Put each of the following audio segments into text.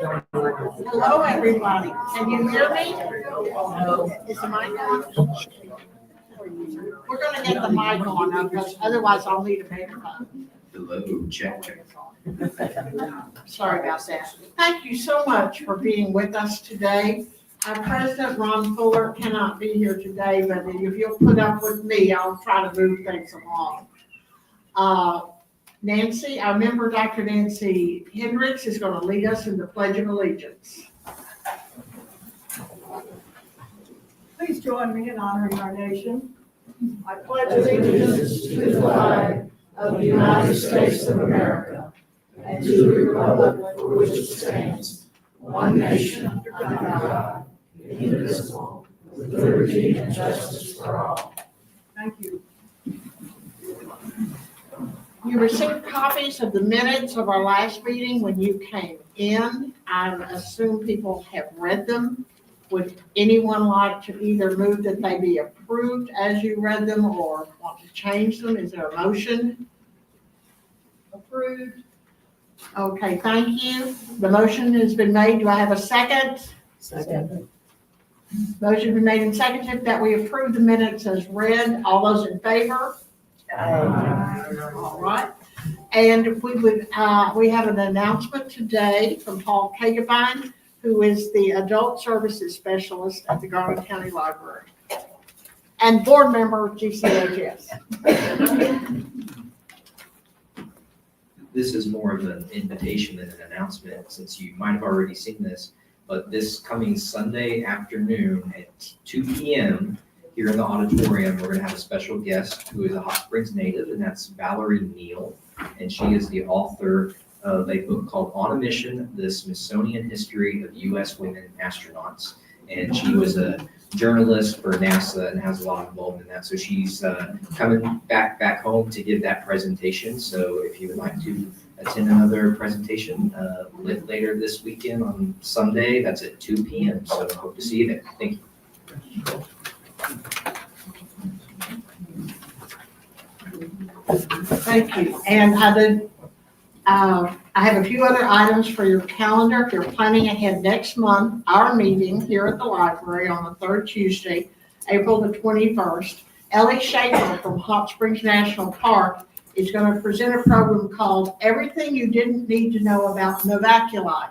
Hello, everybody. Can you hear me? Is the mic on? We're gonna get the mic on, because otherwise I'll need a microphone. Hello, check. Sorry about that. Thank you so much for being with us today. Our president, Ron Fuller, cannot be here today, but if you'll put up with me, I'll try to move things along. Nancy, our member, Dr. Nancy Hendricks, is going to lead us in the Pledge of Allegiance. Please join me in honoring our nation. I pledge allegiance to the flag of the United States of America and to the republic for which it stands, one nation under God, indivisible, with liberty and justice for all. Thank you. You received copies of the minutes of our last meeting when you came in. I assume people have read them. Would anyone like to either move that they be approved as you read them or want to change them? Is there a motion? Approved. Okay, thank you. The motion has been made. Do I have a second? Second. Motion been made and seconded that we approve the minutes as read. All those in favor? All right. And we have an announcement today from Paul Kagabine, who is the Adult Services Specialist at the Garland County Library and board member of GCHS. This is more of an invitation than an announcement, since you might have already seen this, but this coming Sunday afternoon at 2 p.m. here in the auditorium, we're going to have a special guest who is a Hot Springs native, and that's Valerie Neal, and she is the author of a book called On a Mission, The Smithsonian History of U.S. Women Astronauts. And she was a journalist for NASA and has a lot of involvement in that. So she's coming back home to give that presentation. So if you would like to attend another presentation later this weekend on Sunday, that's at 2 p.m. So I hope to see you there. Thank you. Thank you. And I have a few other items for your calendar. If you're planning ahead next month, our meeting here at the library on the third Tuesday, April the 21st, Ellie Schaefer from Hot Springs National Park is going to present a program called Everything You Didn't Need to Know About Novaculi.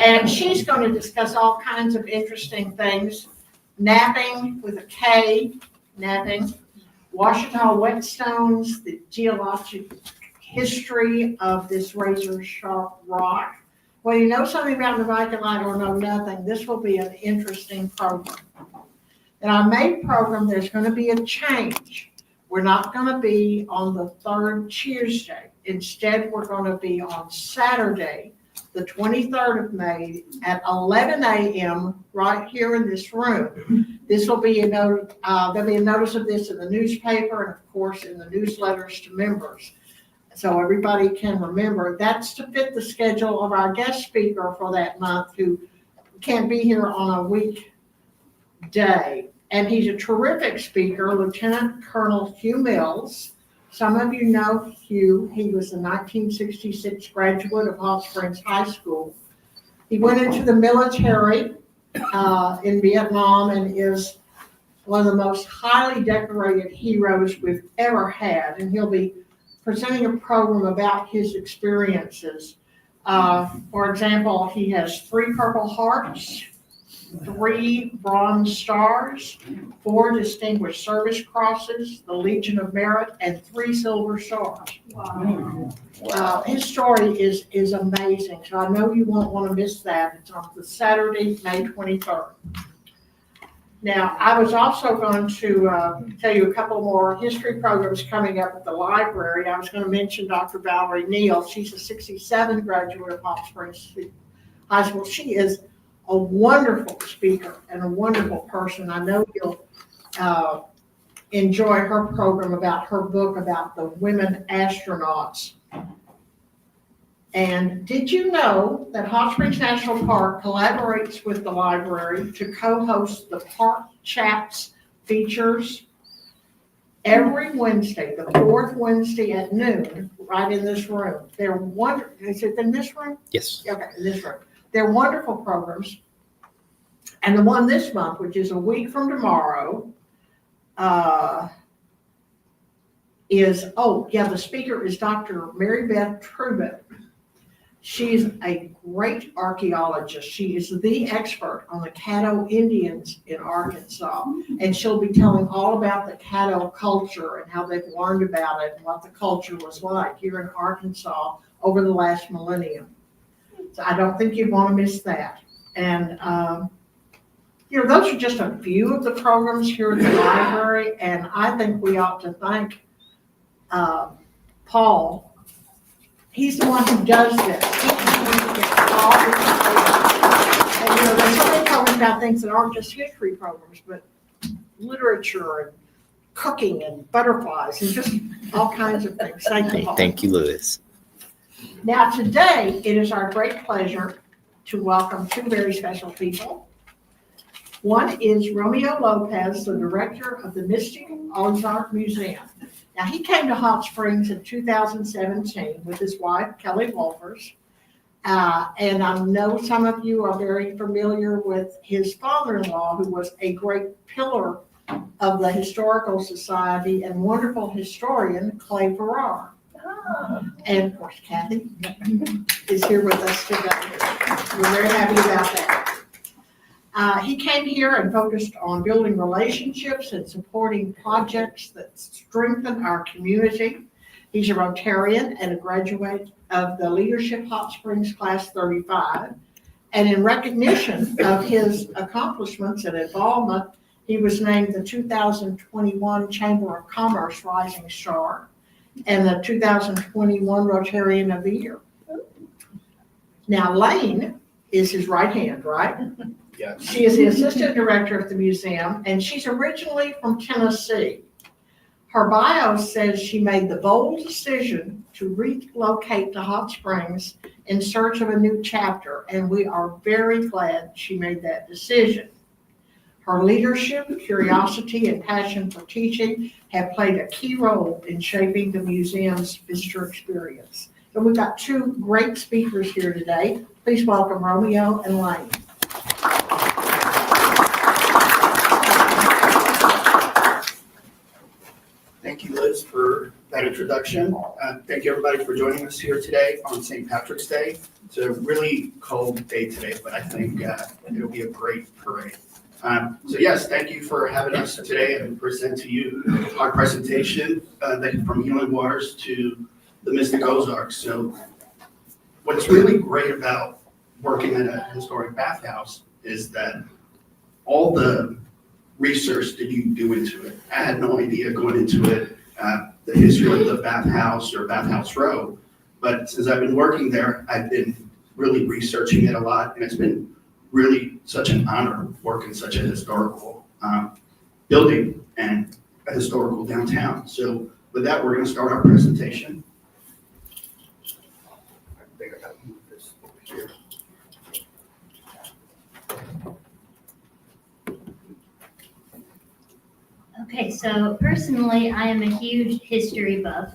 And she's going to discuss all kinds of interesting things. Napping with a K, napping, Washita whetstones, the geologic history of this razor sharp rock. Whether you know something about Novaculi or know nothing, this will be an interesting program. In our May program, there's going to be a change. We're not going to be on the third Tuesday. Instead, we're going to be on Saturday, the 23rd of May at 11 a.m. right here in this room. This will be there'll be a notice of this in the newspaper and of course in the newsletters to members. So everybody can remember that's to fit the schedule of our guest speaker for that month who can't be here on a weekday. And he's a terrific speaker, Lieutenant Colonel Hugh Mills. Some of you know Hugh. He was a 1966 graduate of Hot Springs High School. He went into the military in Vietnam and is one of the most highly decorated heroes we've ever had. And he'll be presenting a program about his experiences. For example, he has 3 Purple Hearts, 3 Bronze Stars, 4 Distinguished Service Crosses, the Legion of Merit, and 3 Silver Stars. Wow. His story is amazing, so I know you won't want to miss that. It's on the Saturday, May 23rd. Now, I was also going to tell you a couple more history programs coming up at the library. I was going to mention Dr. Valerie Neal. She's a 67 graduate of Hot Springs High School. She is a wonderful speaker and a wonderful person. I know you'll enjoy her program about her book about the women astronauts. And did you know that Hot Springs National Park collaborates with the library to co-host the Park Chats features? every Wednesday, the fourth Wednesday at noon, right in this room. They're wonderful. Is it in this room? Yes. Okay, in this room. They're wonderful programs. And the one this month, which is a week from tomorrow, the speaker is Dr. Mary Beth Trubin. She's a great archaeologist. She is the expert on the Caddo Indians in Arkansas. And she'll be telling all about the Caddo culture and how they've learned about it and what the culture was like here in Arkansas over the last millennium. So I don't think you'd want to miss that. And, those are just a few of the programs here at the library. And I think we ought to thank Paul. He's the one who does this. He's the one who gets all these programs. And there's so many programs about things that aren't just history programs, but literature and cooking and butterflies and just all kinds of things. Thank you, Paul. Thank you, Lewis. Now, today, it is our great pleasure to welcome two very special people. One is Romeo Lopez, the director of the Mystic Ozark Museum. Now, he came to Hot Springs in 2017 with his wife, Kelly Wolfers. And I know some of you are very familiar with his father-in-law, who was a great pillar of the Historical Society and wonderful historian, Clay Farrar. And of course, Kathy is here with us today. We're very happy about that. He came here and focused on building relationships and supporting projects that strengthen our community. He's a Rotarian and a graduate of the Leadership Hot Springs Class 35. And in recognition of his accomplishments and involvement, he was named the 2021 Chamber of Commerce Rising Star and the 2021 Rotarian of the Year. Now, Lane is his right hand, right? Yeah. She is the assistant director of the museum, and she's originally from Tennessee. Her bio says she made the bold decision to relocate to Hot Springs in search of a new chapter, and we are very glad she made that decision. Her leadership, curiosity, and passion for teaching have played a key role in shaping the museum's visitor experience. So we've got two great speakers here today. Please welcome Romeo and Lane. Thank you, Liz, for that introduction. Thank you, everybody, for joining us here today on St. Patrick's Day. It's a really cold day today, but I think it'll be a great parade. So yes, thank you for having us today and present to you our presentation from Healing Waters to the Mystic Ozarks. So what's really great about working at a historic bathhouse is that all the research that you do into it. I had no idea going into it, the history of the bathhouse or bathhouse row. But since I've been working there, I've been really researching it a lot. And it's been really such an honor working such a historical building and a historical downtown. So with that, we're going to start our presentation. I think I got to move this over here. Okay, so personally, I am a huge history buff.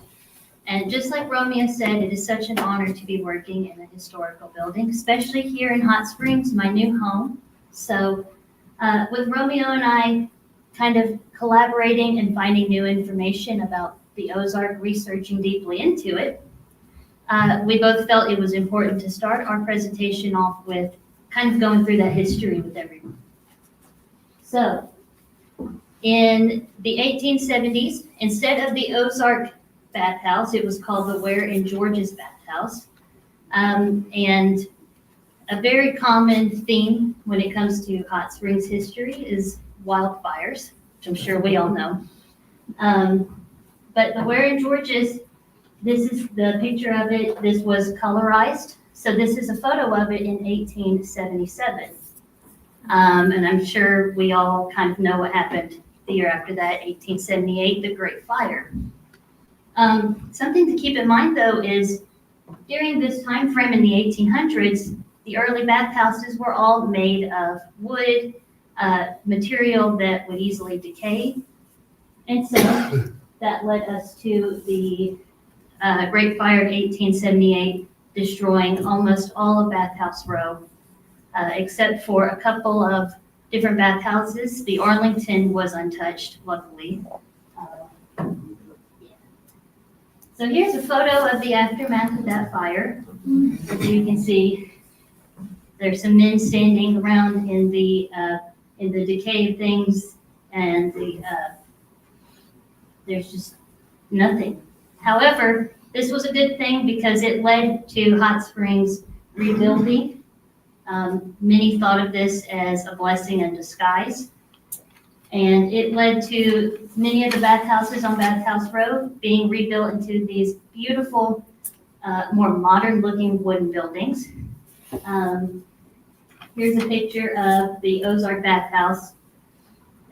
And just like Romeo said, it is such an honor to be working in a historical building, especially here in Hot Springs, my new home. So with Romeo and I kind of collaborating and finding new information about the Ozark, researching deeply into it, we both felt it was important to start our presentation off with kind of going through that history with everyone. So in the 1870s, instead of the Ozark bathhouse, it was called the Ware and George's bathhouse. And a very common theme when it comes to Hot Springs history is wildfires, which I'm sure we all know. But the Ware and George's, this is the picture of it. This was colorized. So this is a photo of it in 1877. And I'm sure we all kind of know what happened the year after that, 1878, the Great Fire. Something to keep in mind, though, is during this time frame in the 1800s, the early bathhouses were all made of wood, material that would easily decay. And so that led us to the Great Fire of 1878, destroying almost all of Bathhouse Row, except for a couple of different bathhouses. The Arlington was untouched, luckily. Yeah. So here's a photo of the aftermath of that fire. As you can see, there's some men standing around in the decay of things, and there's just nothing. However, this was a good thing because it led to Hot Springs rebuilding. Many thought of this as a blessing in disguise. And it led to many of the bathhouses on Bathhouse Road being rebuilt into these beautiful, more modern-looking wooden buildings. Here's a picture of the Ozark bathhouse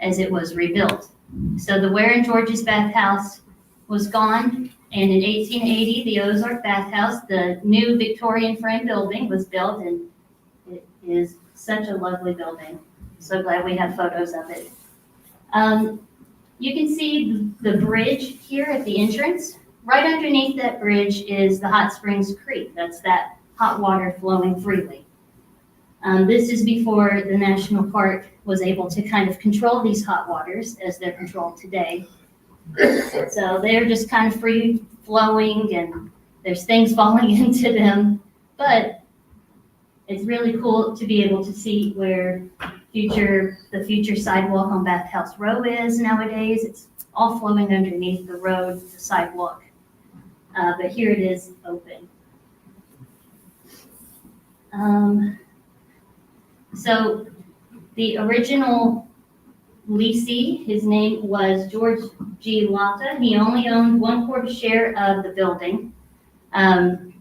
as it was rebuilt. So the Ware and George's bathhouse was gone, and in 1880, the Ozark bathhouse, the new Victorian frame building, was built, and it is such a lovely building. So glad we have photos of it. You can see the bridge here at the entrance. Right underneath that bridge is the Hot Springs Creek. That's that hot water flowing freely. This is before the national park was able to kind of control these hot waters as they're controlled today. So they're just kind of free flowing, and there's things falling into them. But it's really cool to be able to see where the future sidewalk on Bathhouse Row is nowadays. It's all flowing underneath the road, the sidewalk. But here it is open. So the original leasee, his name was George G. Latta. He only owned 1/4 share of the building. And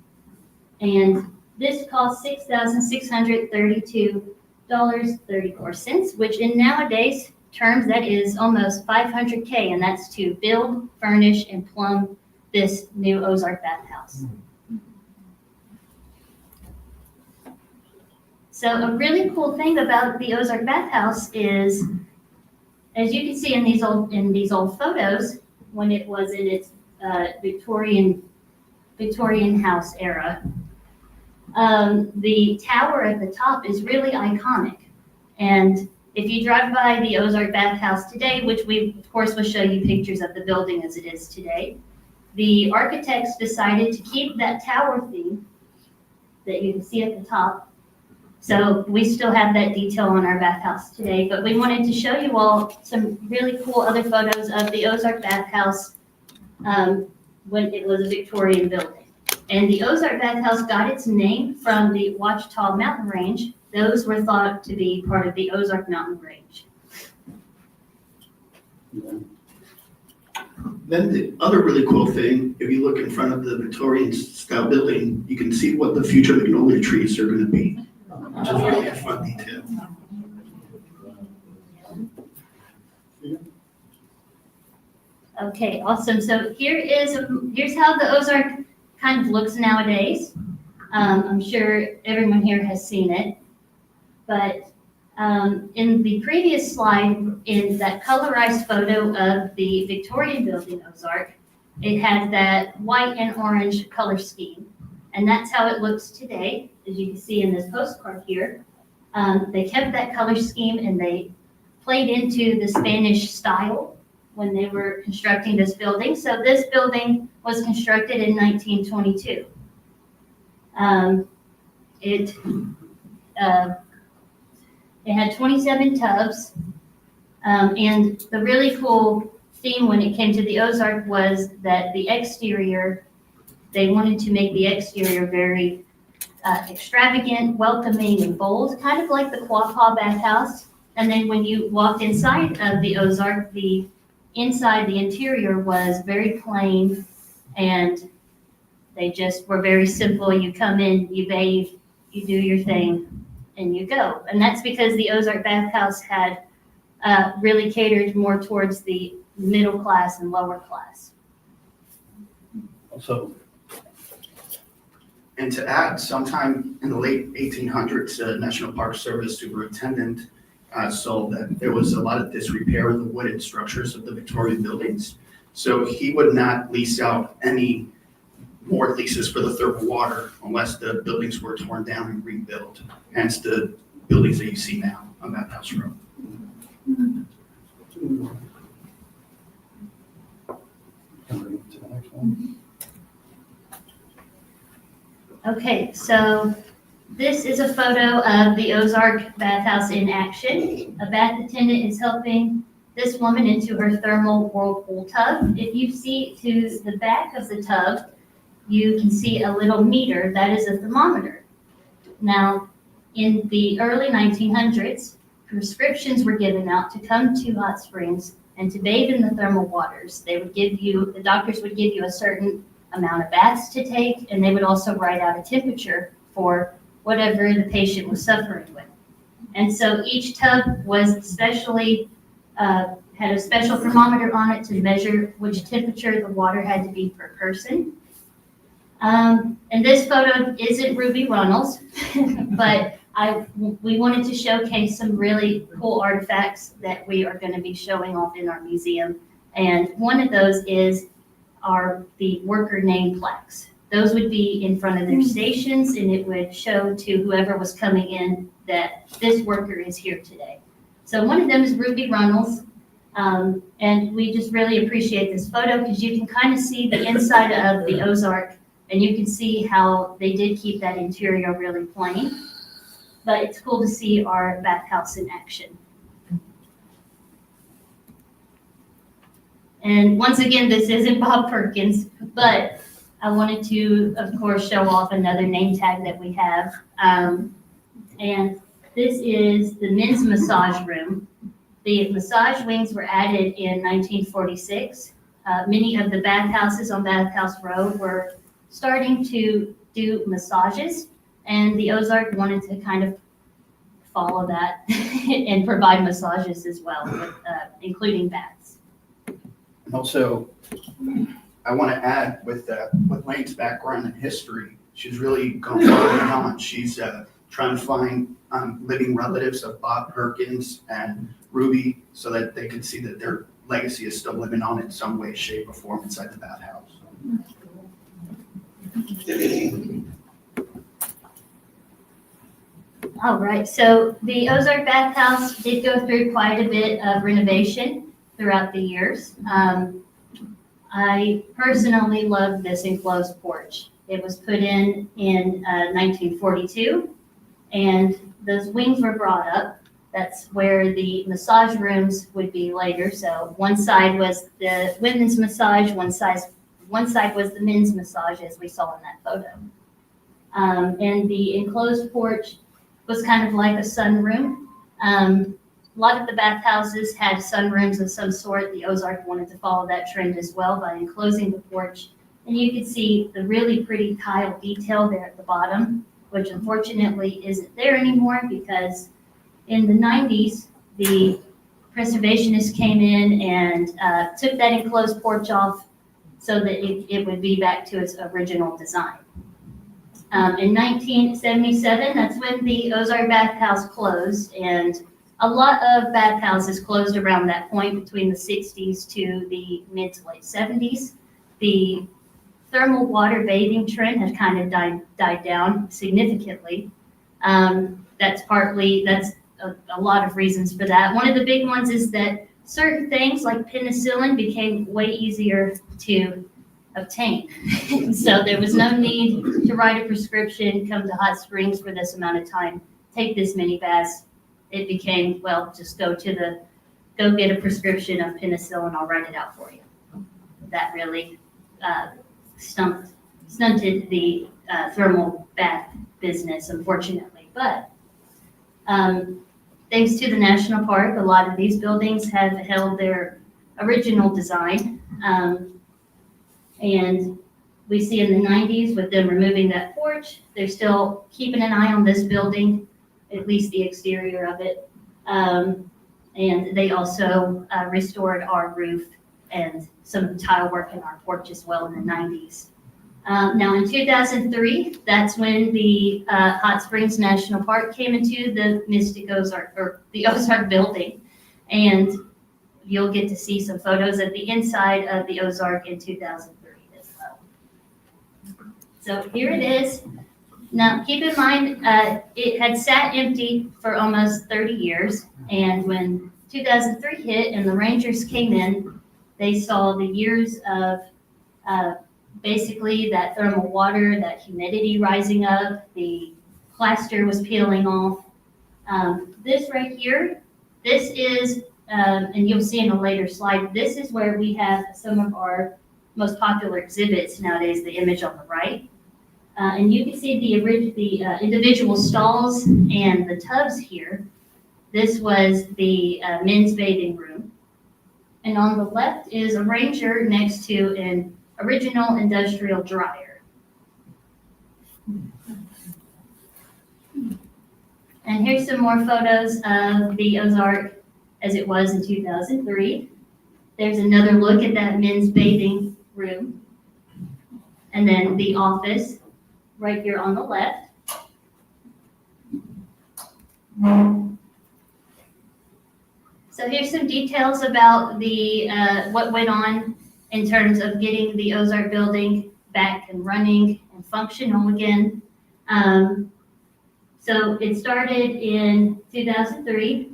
this cost $6,632.34, which in nowadays terms, that is almost $500K, and that's to build, furnish, and plumb this new Ozark bathhouse. So a really cool thing about the Ozark bathhouse is, as you can see in these old photos, when it was in its Victorian house era, the tower at the top is really iconic. And if you drive by the Ozark bathhouse today, which we of course will show you pictures of the building as it is today, the architects decided to keep that tower theme that you can see at the top. So we still have that detail on our bathhouse today, but we wanted to show you all some really cool other photos of the Ozark bathhouse when it was a Victorian building. And the Ozark bathhouse got its name from the Ouachita mountain range. Those were thought to be part of the Ozark mountain range. Then the other really cool thing, if you look in front of the Victorian style building, you can see what the future magnolia trees are going to be, which is really a fun detail. Okay, awesome. So here's how the Ozark kind of looks nowadays. I'm sure everyone here has seen it, but in the previous slide, in that colorized photo of the Victorian building Ozark, it had that white and orange color scheme, and that's how it looks today, as you can see in this postcard here. They kept that color scheme, and they played into the Spanish style when they were constructing this building. So this building was constructed in 1922. It had 27 tubs, and the really cool theme when it came to the Ozark was that the exterior, they wanted to make the exterior very extravagant, welcoming, and bold, kind of like the Quapaw bathhouse. And then when you walked inside of the Ozark, the interior was very plain, and they just were very simple. You come in, you bathe, you do your thing, and you go. And that's because the Ozark bathhouse had really catered more towards the middle class and lower class. Also, and to add, sometime in the late 1800s, National Park Service superintendent saw that there was a lot of disrepair in the wooden structures of the Victorian buildings. So he would not lease out any more leases for the thermal water unless the buildings were torn down and rebuilt, hence the buildings that you see now on that house road. Okay, so this is a photo of the Ozark bathhouse in action. A bath attendant is helping this woman into her thermal whirlpool tub. If you see to the back of the tub, you can see a little meter. That is a thermometer. Now, in the early 1900s, prescriptions were given out to come to hot springs and to bathe in the thermal waters. The doctors would give you a certain amount of baths to take, and they would also write out a temperature for whatever the patient was suffering with. And so each tub was specially, had a special thermometer on it to measure which temperature the water had to be per person. And this photo isn't Ruby Runnels, but we wanted to showcase some really cool artifacts that we are going to be showing off in our museum. And one of those is the worker name plaques. Those would be in front of their stations, and it would show to whoever was coming in that this worker is here today. So one of them is Ruby Runnels, and we just really appreciate this photo because you can kind of see the inside of the Ozark, and you can see how they did keep that interior really plain. But it's cool to see our bathhouse in action. And once again, this isn't Bob Perkins, but I wanted to, of course, show off another name tag that we have. And this is the men's massage room. The massage wings were added in 1946. Many of the bathhouses on Bathhouse Road were starting to do massages, and the Ozark wanted to kind of follow that and provide massages as well, including baths. And also, I want to add with Lane's background and history, she's really gone far beyond. She's trying to find living relatives of Bob Perkins and Ruby so that they can see that their legacy is still living on in some way, shape, or form inside the bathhouse. All right, so the Ozark Bathhouse did go through quite a bit of renovation throughout the years. I personally love this enclosed porch. It was put in 1942, and those wings were brought up. That's where the massage rooms would be later. So one side was the women's massage, one side was the men's massage, as we saw in that photo. And the enclosed porch was kind of like a sunroom. A lot of the bathhouses had sunrooms of some sort. The Ozark wanted to follow that trend as well by enclosing the porch. And you can see the really pretty tile detail there at the bottom, which unfortunately isn't there anymore because in the 90s, the preservationists came in and took that enclosed porch off so that it would be back to its original design. In 1977, that's when the Ozark Bathhouse closed, and a lot of bathhouses closed around that point between the 60s to the mid to late 70s. The thermal water bathing trend has kind of died down significantly. That's a lot of reasons for that. One of the big ones is that certain things like penicillin became way easier to obtain. So there was no need to write a prescription, come to hot springs for this amount of time, take this many baths. It became, well, just go get a prescription of penicillin, I'll write it out for you. That really stunted the thermal bath business, unfortunately. But thanks to the national park, a lot of these buildings have held their original design. And we see in the 90s with them removing that porch, they're still keeping an eye on this building, at least the exterior of it. And they also restored our roof and some of the tile work in our porch as well in the 90s. Now in 2003, that's when the Hot Springs National Park came into the Mystic Ozark, or the Ozark building. And you'll get to see some photos of the inside of the Ozark in 2003 as well. So here it is. Now, keep in mind, it had sat empty for almost 30 years. And when 2003 hit and the Rangers came in, they saw the years of basically that thermal water, that humidity rising up, the plaster was peeling off. This right here, this is, and you'll see in a later slide, this is where we have some of our most popular exhibits nowadays, the image on the right. And you can see the individual stalls and the tubs here. This was the men's bathing room. And on the left is a Ranger next to an original industrial dryer. And here's some more photos of the Ozark as it was in 2003. There's another look at that men's bathing room. And then the office right here on the left. So here's some details about the what went on in terms of getting the Ozark building back and running and functional again. So it started in 2003.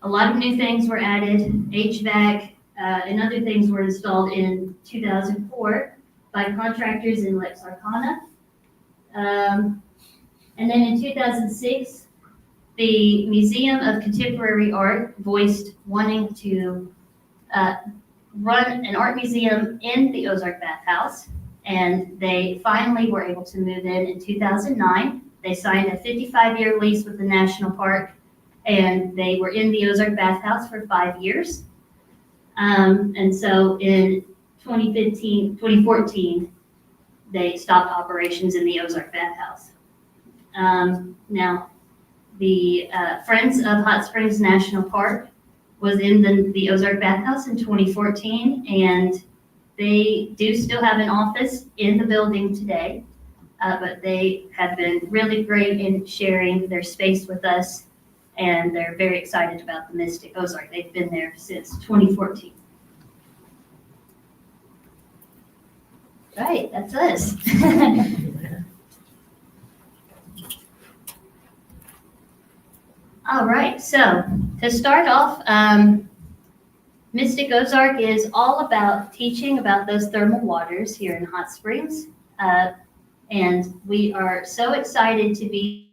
A lot of new things were added, HVAC and other things were installed in 2004 by contractors in Lexarkana. And then in 2006, the Museum of Contemporary Art voiced wanting to run an art museum in the Ozark Bathhouse, and they finally were able to move in 2009. They signed a 55-year lease with the National Park, and they were in the Ozark Bathhouse for 5 years. And so in 2014, they stopped operations in the Ozark Bathhouse. Now, the Friends of Hot Springs National Park was in the Ozark Bathhouse in 2014, and they do still have an office in the building today, but they have been really great in sharing their space with us, and they're very excited about the Mystic Ozark. They've been there since 2014. Right, that's us. All right, so to start off, Mystic Ozark is all about teaching about those thermal waters here in Hot Springs. And we are so excited to be,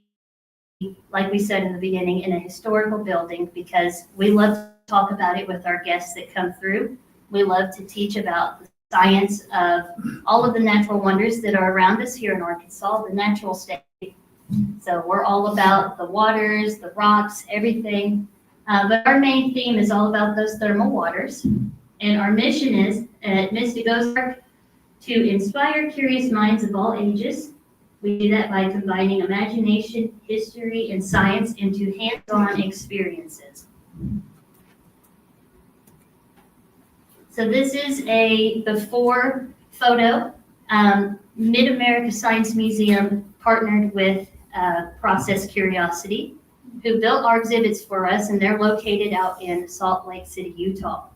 like we said in the beginning, in a historical building because we love to talk about it with our guests that come through. We love to teach about the science of all of the natural wonders that are around us here in Arkansas, the natural state. So we're all about the waters, the rocks, everything. But our main theme is all about those thermal waters. And our mission is at Mystic Ozark to inspire curious minds of all ages. We do that by combining imagination, history, and science into hands-on experiences. So this is a before photo. Mid-America Science Museum partnered with Process Curiosity, who built our exhibits for us, and they're located out in Salt Lake City, Utah.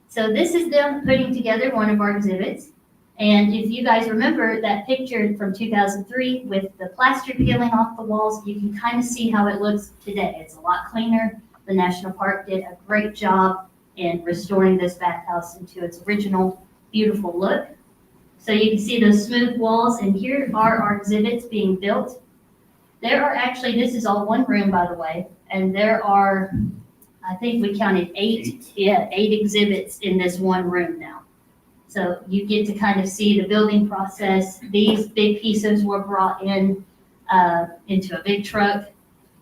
So this is them putting together one of our exhibits. And if you guys remember that picture from 2003 with the plaster peeling off the walls, you can kind of see how it looks today. It's a lot cleaner. The National Park did a great job in restoring this bathhouse into its original beautiful look. So you can see those smooth walls, and here are our exhibits being built. There are actually, this is all one room, by the way, and there are, I think we counted eight exhibits in this one room now. So you get to kind of see the building process. These big pieces were brought in into a big truck.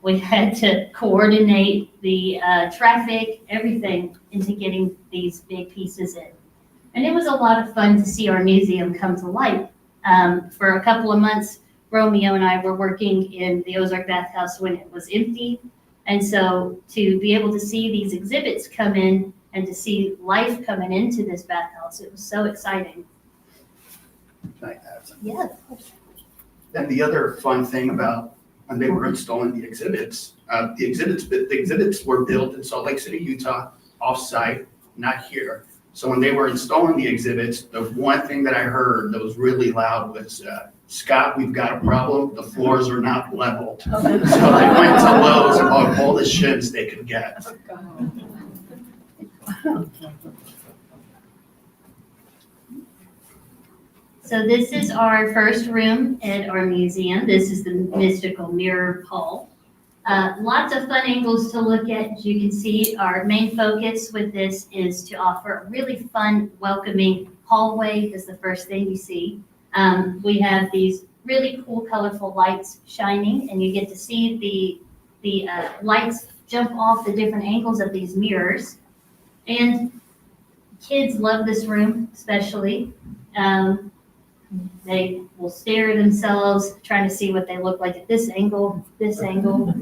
We had to coordinate the traffic, everything into getting these big pieces in. And it was a lot of fun to see our museum come to life. For a couple of months, Romeo and I were working in the Ozark Bathhouse when it was empty. And so to be able to see these exhibits come in and to see life coming into this bathhouse, it was so exciting. Can I add something? Yeah, of course. And the other fun thing about when they were installing the exhibits were built in Salt Lake City, Utah, off-site, not here. So when they were installing the exhibits, the one thing that I heard that was really loud was, Scott, we've got a problem. The floors are not leveled. So they went to Lowe's and bought all the shims they could get. So this is our first room at our museum. This is the mystical mirror hall. Lots of fun angles to look at. As you can see, our main focus with this is to offer a really fun, welcoming hallway is the first thing you see. We have these really cool, colorful lights shining, and you get to see the lights jump off the different angles of these mirrors. And kids love this room, especially. They will stare at themselves, trying to see what they look like at this angle, this angle.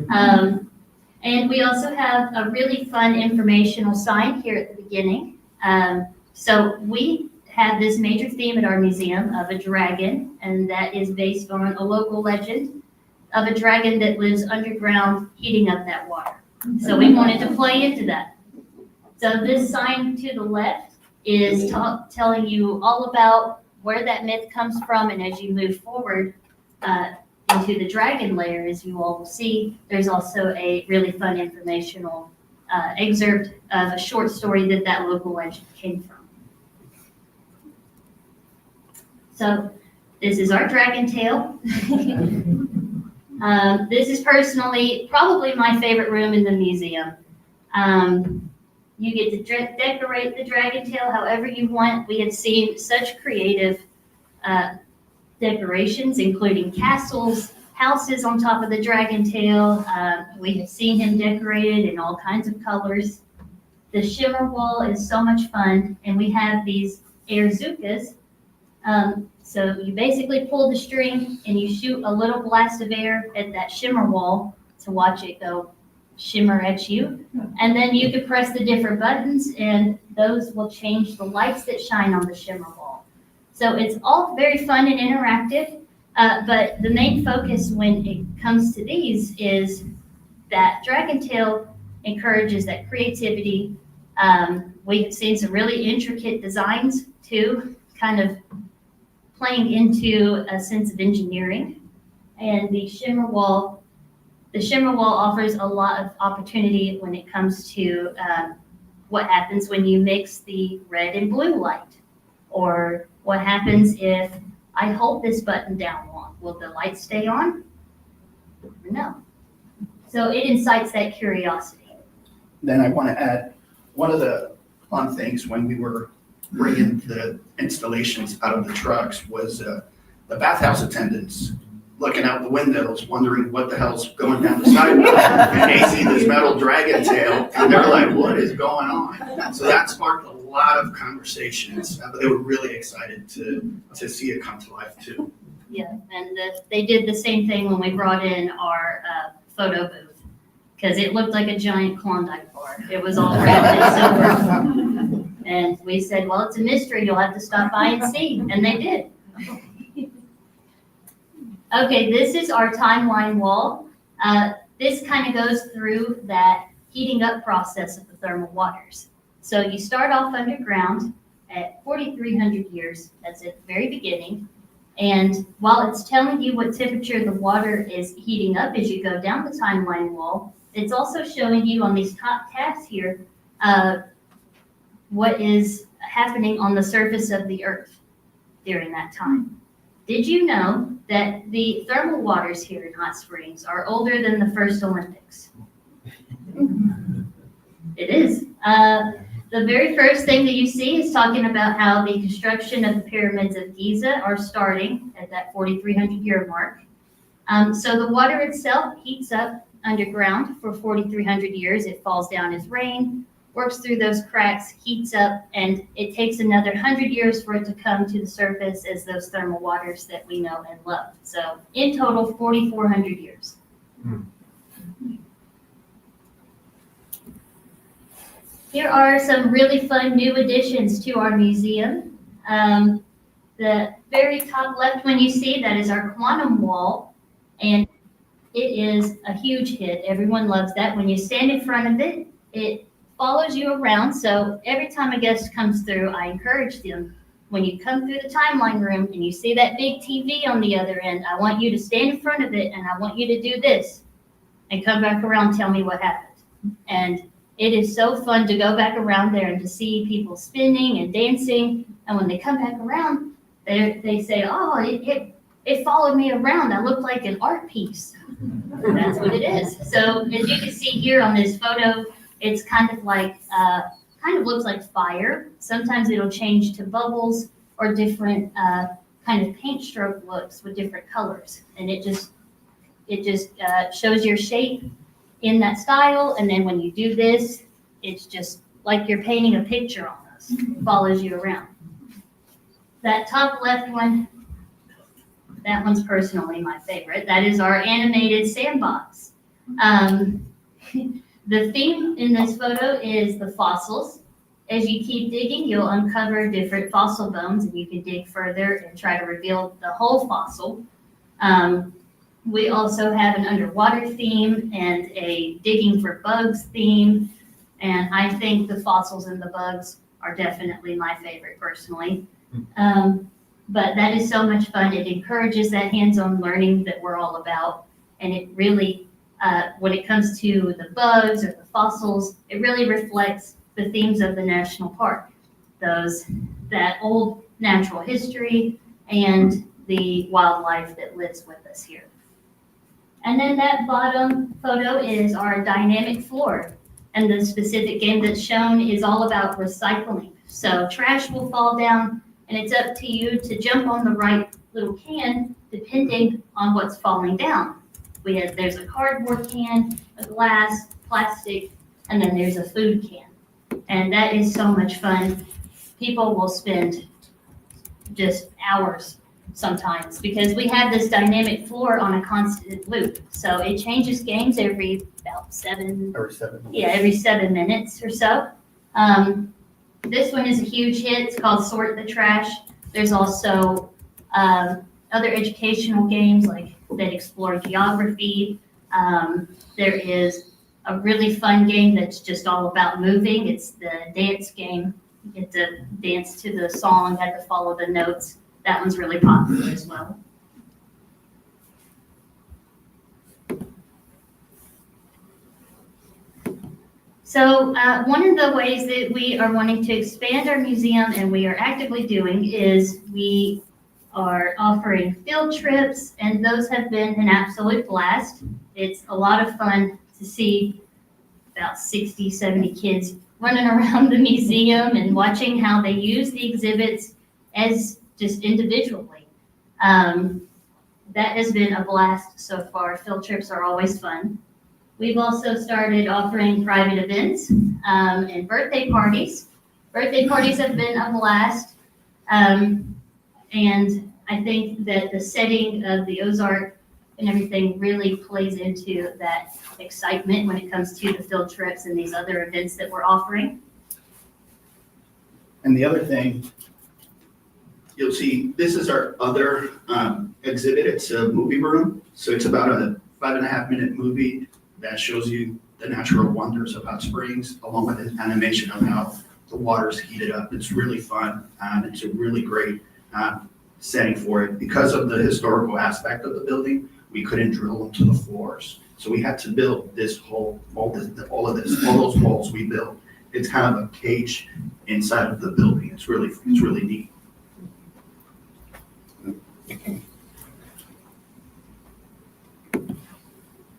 And we also have a really fun informational sign here at the beginning. So we have this major theme at our museum of a dragon, and that is based on a local legend of a dragon that lives underground heating up that water. So we wanted to play into that. So this sign to the left is telling you all about where that myth comes from, and as you move forward into the dragon layer, as you all will see, there's also a really fun informational excerpt of a short story that local legend came from. So this is our dragon tail. This is personally probably my favorite room in the museum. You get to decorate the dragon tail however you want. We have seen such creative decorations, including castles, houses on top of the dragon tail. We have seen him decorated in all kinds of colors. The shimmer wall is so much fun, and we have these air zukas. So you basically pull the string and you shoot a little blast of air at that shimmer wall to watch it go shimmer at you. And then you can press the different buttons and those will change the lights that shine on the shimmer wall. So it's all very fun and interactive, but the main focus when it comes to these is that dragon tail encourages that creativity. We've seen some really intricate designs too, kind of playing into a sense of engineering. And the shimmer wall offers a lot of opportunity when it comes to what happens when you mix the red and blue light, or what happens if I hold this button down long. Will the light stay on? No. So it incites that curiosity. Then I want to add, one of the fun things when we were bringing the installations out of the trucks was the bathhouse attendants looking out the windows, wondering what the hell's going down the sidewalk. And they see this metal dragon tail, and they're like, what is going on? So that sparked a lot of conversations. But they were really excited to see it come to life too. Yeah, and they did the same thing when we brought in our photo booth, because it looked like a giant Klondike bar. It was all wrapped in silver. And we said, well, it's a mystery. You'll have to stop by and see. And they did. Okay, this is our timeline wall. This kind of goes through that heating up process of the thermal waters. So you start off underground at 4,300 years. That's at the very beginning. And while it's telling you what temperature the water is heating up as you go down the timeline wall, it's also showing you on these top tabs here what is happening on the surface of the Earth during that time. Did you know that the thermal waters here in Hot Springs are older than the first Olympics? It is. The very first thing that you see is talking about how the construction of the pyramids of Giza are starting at that 4,300 year mark. So the water itself heats up underground for 4,300 years. It falls down as rain, works through those cracks, heats up, and it takes another 100 years for it to come to the surface as those thermal waters that we know and love. So in total, 4,400 years. Here are some really fun new additions to our museum. The very top left one you see, that is our quantum wall. And it is a huge hit. Everyone loves that. When you stand in front of it, it follows you around. So every time a guest comes through, I encourage them, when you come through the timeline room and you see that big TV on the other end, I want you to stand in front of it and I want you to do this and come back around and tell me what happened. And it is so fun to go back around there and to see people spinning and dancing. And when they come back around, they say, oh, it followed me around. I look like an art piece. That's what it is. So as you can see here on this photo, it's kind of looks like fire. Sometimes it'll change to bubbles or different kind of paint stroke looks with different colors. And it just shows your shape in that style. And then when you do this, it's just like you're painting a picture on us. It follows you around. That top left one, that one's personally my favorite. That is our animated sandbox. The theme in this photo is the fossils. As you keep digging, you'll uncover different fossil bones, and you can dig further and try to reveal the whole fossil. We also have an underwater theme and a digging for bugs theme. And I think the fossils and the bugs are definitely my favorite personally. But that is so much fun. It encourages that hands-on learning that we're all about. And it really, when it comes to the bugs or the fossils, it really reflects the themes of the national park. That old natural history and the wildlife that lives with us here. And then that bottom photo is our dynamic floor. And the specific game that's shown is all about recycling. So trash will fall down, and it's up to you to jump on the right little can depending on what's falling down. There's a cardboard can, a glass, plastic, and then there's a food can. And that is so much fun. People will spend just hours sometimes because we have this dynamic floor on a constant loop. So it changes games every 7 minutes or so. This one is a huge hit. It's called Sort the Trash. There's also other educational games that explore geography. There is a really fun game that's just all about moving. It's the dance game. You get to dance to the song, have to follow the notes. That one's really popular as well. So one of the ways that we are wanting to expand our museum, and we are actively doing, is we are offering field trips, and those have been an absolute blast. It's a lot of fun to see about 60, 70 kids running around the museum and watching how they use the exhibits as just individually. That has been a blast so far. Field trips are always fun. We've also started offering private events and birthday parties. Birthday parties have been a blast. And I think that the setting of the Ozark and everything really plays into that excitement when it comes to the field trips and these other events that we're offering. And the other thing, you'll see, this is our other exhibit. It's a movie room. So it's about a 5.5-minute movie that shows you the natural wonders of Hot Springs, along with an animation of how the water's heated up. It's really fun. It's a really great setting for it. Because of the historical aspect of the building, we couldn't drill into the floors. So we had to build this all those walls we built. It's kind of a cage inside of the building. It's really neat.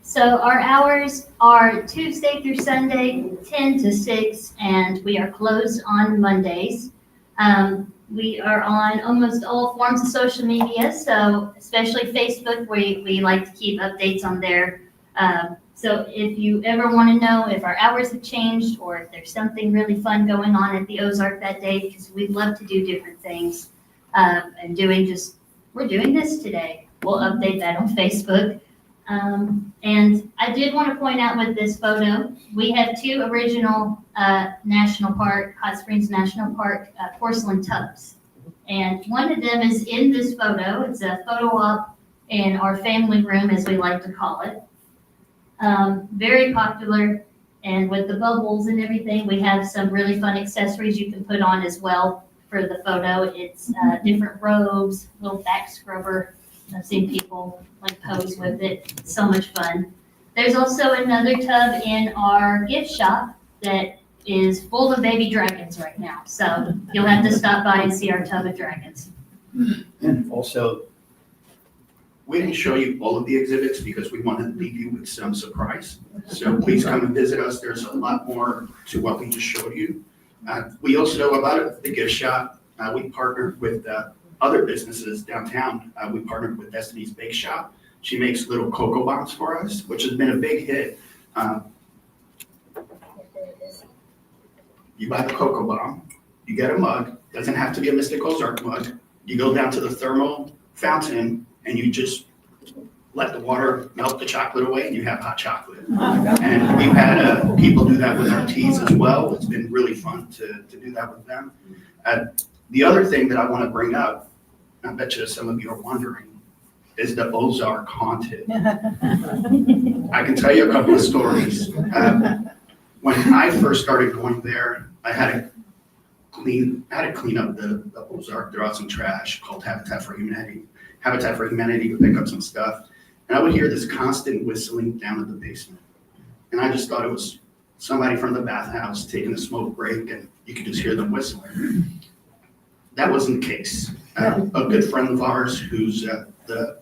So our hours are Tuesday through Sunday, 10 to 6, and we are closed on Mondays. We are on almost all forms of social media, so especially Facebook, we like to keep updates on there. So if you ever want to know if our hours have changed or if there's something really fun going on at the Ozark that day, because we'd love to do different things, and we're doing this today. We'll update that on Facebook. And I did want to point out with this photo, we have 2 original Hot Springs National Park porcelain tubs. And one of them is in this photo. It's a photo op in our family room, as we like to call it. Very popular. And with the bubbles and everything, we have some really fun accessories you can put on as well for the photo. It's different robes, little back scrubber. I've seen people like pose with it. So much fun. There's also another tub in our gift shop that is full of baby dragons right now. So you'll have to stop by and see our tub of dragons. And also, we didn't show you all of the exhibits because we wanted to leave you with some surprise. So please come and visit us. There's a lot more to what we just showed you. We also know about the gift shop. We partnered with other businesses downtown. We partnered with Destiny's Bake Shop. She makes little cocoa bombs for us, which has been a big hit. You buy the cocoa bomb, you get a mug, doesn't have to be a Mystic Ozark mug. You go down to the thermal fountain and you just let the water melt the chocolate away and you have hot chocolate. And we've had people do that with our teas as well. It's been really fun to do that with them. The other thing that I want to bring up, I bet you some of you are wondering, is the Ozark haunted? I can tell you a couple of stories. When I first started going there, I had to clean up the Ozark, throw out some trash, called Habitat for Humanity to pick up some stuff. And I would hear this constant whistling down at the basement. And I just thought it was somebody from the bathhouse taking a smoke break and you could just hear them whistling. That wasn't the case. A good friend of ours who's the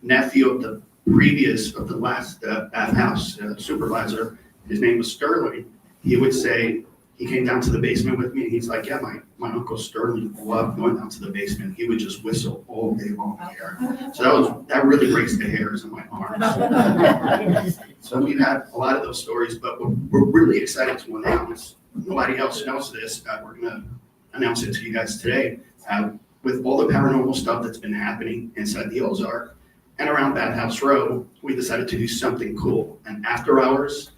nephew of the last bathhouse supervisor, his name was Sterling. He would say, he came down to the basement with me and he's like, yeah, my Uncle Sterling loved going down to the basement. He would just whistle all day long there. So that really raised the hairs on my arms. So we've had a lot of those stories, but we're really excited to announce, nobody else knows this, we're gonna announce it to you guys today. With all the paranormal stuff that's been happening inside the Ozark and around Bathhouse Row, we decided to do something cool. An after hours,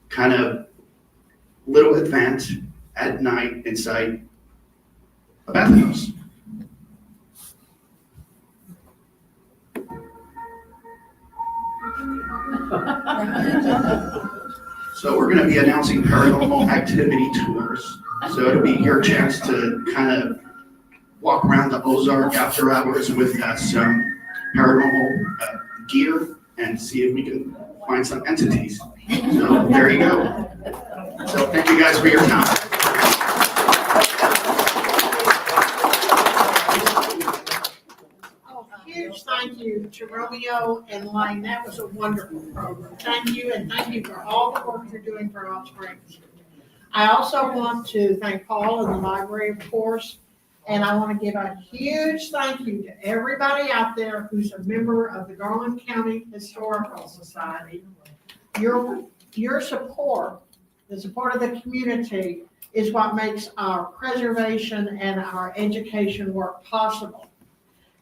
kind of little event at night inside a bathhouse. So we're going to be announcing paranormal activity tours. So it'll be your chance to kind of walk around the Ozark after hours with some paranormal gear and see if we can find some entities. So there you go. So thank you guys for your time. Huge thank you to Romeo and Lane. That was a wonderful program. Thank you, and thank you for all the work you're doing for Hot Springs. I also want to thank Paul and the library, of course, and I want to give a huge thank you to everybody out there who's a member of the Garland County Historical Society. Your support, the support of the community, is what makes our preservation and our education work possible.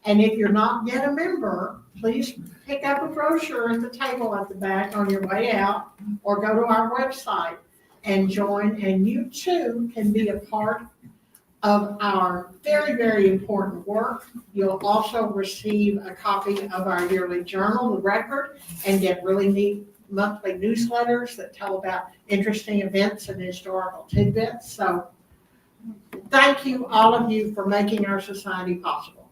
And if you're not yet a member, please pick up a brochure at the table at the back on your way out, or go to our website and join, and you too can be a part of our very, very important work. You'll also receive a copy of our yearly journal, The Record, and get really neat monthly newsletters that tell about interesting events and historical tidbits. So thank you, all of you, for making our society possible.